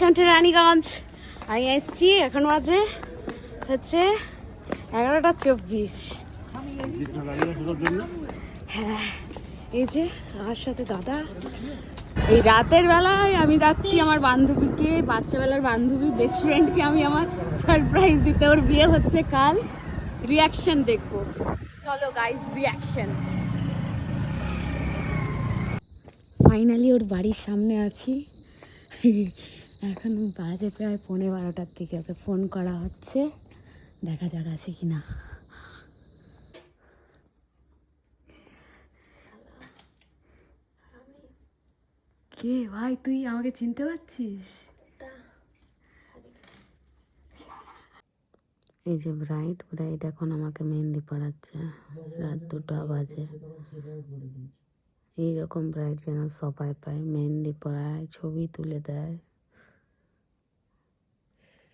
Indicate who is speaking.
Speaker 1: রানীগঞ্জ আমি এসছি, এখন বাজে হচ্ছে 11:24। হ্যাঁ, এই যে আমার সাথে দাদা। এই রাতের বেলায় আমি যাচ্ছি আমার বান্ধবীকে, বাচ্চাবেলার বান্ধবী, বেস্ট ফ্রেন্ডকে আমি আমার সারপ্রাইজ দিতে। ওর বিয়ে হচ্ছে কাল, রিয়াকশন দেখবো। চলো গাইস, রিয়াকশন। ফাইনালি ওর বাড়ির সামনে আছি। এখন বাজে প্রায় 11:15 থেকে। ওকে ফোন করা হচ্ছে, দেখা যাক আছে কিনা। কে ভাই, তুই আমাকে চিনতে পারছিস? এই যে ব্রাইড এখন আমাকে মেহেন্দি পরাচ্ছে। রাত 2টা বাজে। এইরকম ব্রাইড যেন সবাই পায়, মেহেন্দি পরায়, ছবি তুলে দেয়।